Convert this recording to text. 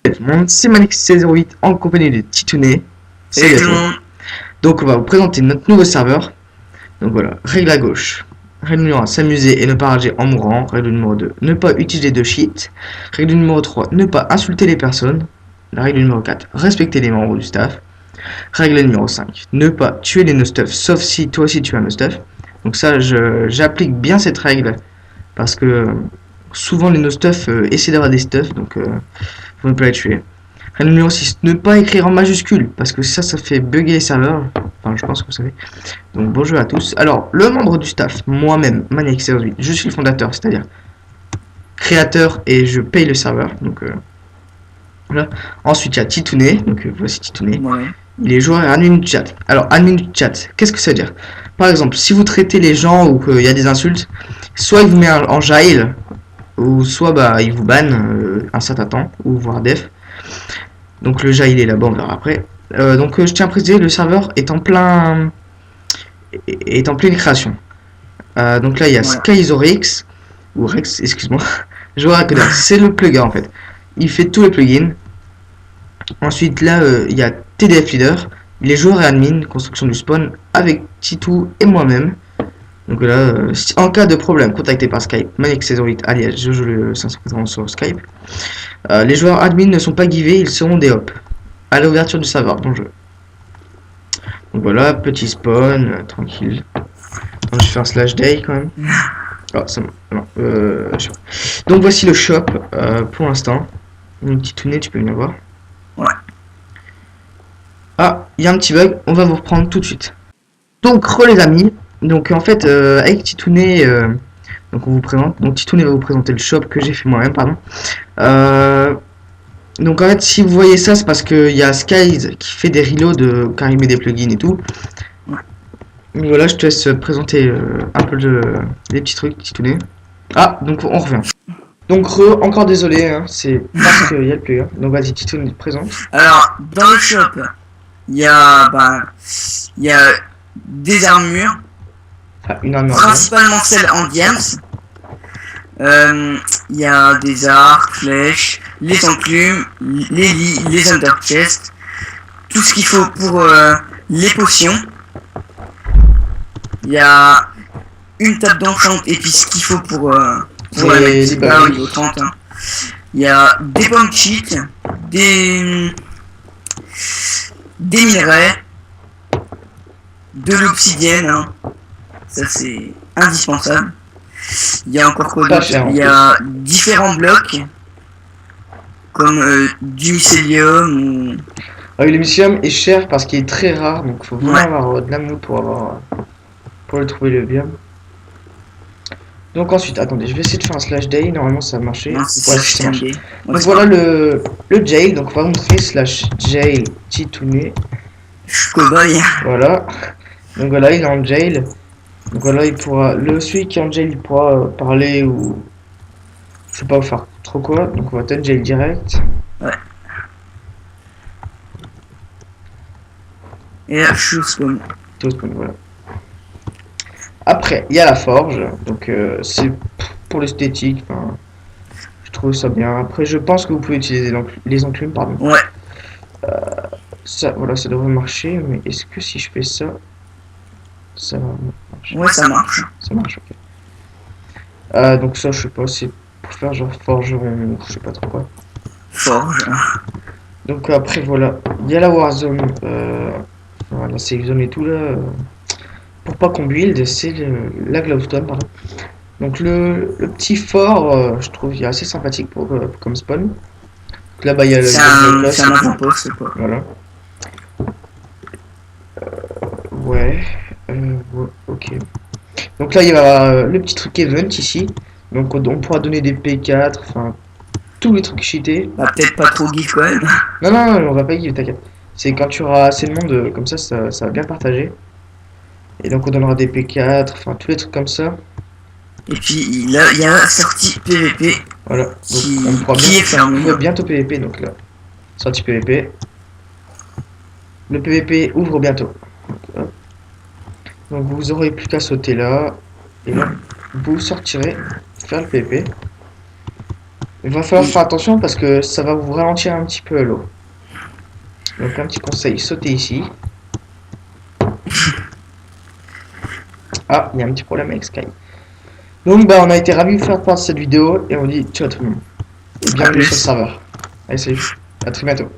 C'est Manix08 en compagnie de Titounet. Salut tout le monde. Donc on va vous présenter notre nouveau serveur. Donc voilà, règle à gauche. Règle numéro 1, s'amuser et ne pas rager en mourant. Règle numéro 2, ne pas utiliser de cheat. Règle numéro 3, ne pas insulter les personnes. La règle numéro 4, respecter les membres du staff. Règle numéro 5, ne pas tuer les no-stuff, sauf si toi aussi tu as un no-stuff. Donc ça, j'applique bien cette règle parce que souvent les no-stuff essaient d'avoir des stuff, donc faut ne pas les tuer. Règle numéro 6, ne pas écrire en majuscule, parce que ça fait bugger les serveurs. Enfin, je pense que vous savez. Donc, bonjour à tous. Alors, le membre du staff, moi-même, Maniac08, je suis le fondateur, c'est-à-dire créateur, et je paye le serveur. Donc, voilà. Ensuite, il y a Titounet. Donc, voici Titounet. Ouais. Il est joueur et admin du chat. Alors, admin du chat, qu'est-ce que ça veut dire? Par exemple, si vous traitez les gens ou qu'il y a des insultes, soit il vous met en jail, ou soit bah, il vous banne un certain temps, ou voire def. Donc le jail il est là-bas, on verra après. Donc je tiens à préciser, le serveur est en pleine création. Donc là il y a Skyzorix, ou Rex, excuse-moi, je vois que c'est le plugin en fait. Il fait tous les plugins. Ensuite là il y a TDF Leader, les joueurs et admin, construction du spawn avec Titou et moi-même. Donc là, en cas de problème, contactez par Skype, Manix08 alias Jojo le 580 sur Skype. Les joueurs admin ne sont pas givés, ils seront des hop à l'ouverture du serveur. Bon jeu. Donc voilà, petit spawn, tranquille. Attends, je fais un slash day quand même. Oh, ça non, donc voici le shop pour l'instant. Une petite tournée, tu peux venir voir. Ouais. Ah, il y a un petit bug, on va vous reprendre tout de suite. Donc, les amis. Donc en fait, avec Titounet, donc on vous présente. Donc Titounet va vous présenter le shop que j'ai fait moi-même, pardon. Donc en fait, si vous voyez ça, c'est parce qu'il y a Skies qui fait des reloads quand il met des plugins et tout. Donc voilà, je te laisse présenter un peu des petits trucs, Titounet. Ah, donc on revient. Donc encore désolé, hein, c'est parce qu'il y a le plugin. Donc vas-y, Titounet, présente. Alors, dans le shop, il y a des armures. Une armure. Principalement celles en diams. Il y a des arcs, flèches, les enclumes, les lits, les underchests, tout ce qu'il faut pour les potions. Il y a une table d'enchant et puis ce qu'il faut pour la mettre au niveau 30. Hein. Il y a des pommes cheat, des minerais, de l'obsidienne. Hein. Ça c'est indispensable. Il y a encore quoi d'autre? Il y a différents blocs comme du mycélium ou... Ah oui, le mycélium est cher parce qu'il est très rare, donc il faut vraiment avoir de l'amour pour le trouver le biome. Donc ensuite, attendez, je vais essayer de faire un slash day, normalement ça a marché. Non, ça marche. Donc voilà le jail, donc on va montrer slash jail Titounet. Cowboy. Voilà. Donc voilà, il est en jail. Donc voilà, il pourra. Celui qui est en jail, il pourra parler ou. Je sais pas faire trop quoi. Donc on va être jail direct. Ouais. Et là, je suis au spawn. Voilà. Après, il y a la forge. Donc c'est pour l'esthétique. Enfin, je trouve ça bien. Après, je pense que vous pouvez utiliser les enclumes, pardon. Ouais. Ça, voilà, ça devrait marcher. Mais est-ce que si je fais ça. Ça va marcher. Ouais, ça marche. Ça marche, ok. Donc ça, je sais pas, c'est pour faire genre forgeron, je sais pas trop quoi. Forge. Donc après, voilà, il y a la Warzone, voilà, c'est une zone et tout là. Pour pas qu'on build, c'est la Glowstone, pardon. Donc le petit fort, je trouve, il est assez sympathique comme spawn. Donc là-bas, il y a c'est un avant-poste, quoi. Voilà. Ouais. Ok. Donc là il y a le petit truc event ici. Donc on pourra donner des P4, enfin tous les trucs cheatés. Bah, peut-être pas trop give quand même. Non, on va pas give, t'inquiète. C'est quand tu auras assez de monde, comme ça va bien partager. Et donc on donnera des P4, enfin tous les trucs comme ça. Et puis là il y a la sortie PVP. Voilà. Donc qui est fermée. Bientôt PVP, donc là. Sortie PVP. Le PVP ouvre bientôt. Donc vous aurez plus qu'à sauter là. Et là, vous sortirez faire le PVP. Il va falloir Oui. faire attention parce que ça va vous ralentir un petit peu l'eau. Donc un petit conseil, sautez ici. Ah, il y a un petit problème avec Sky. Donc bah on a été ravis de faire part de cette vidéo et on dit ciao tout le monde. Et bienvenue sur le serveur. Allez salut, à très bientôt.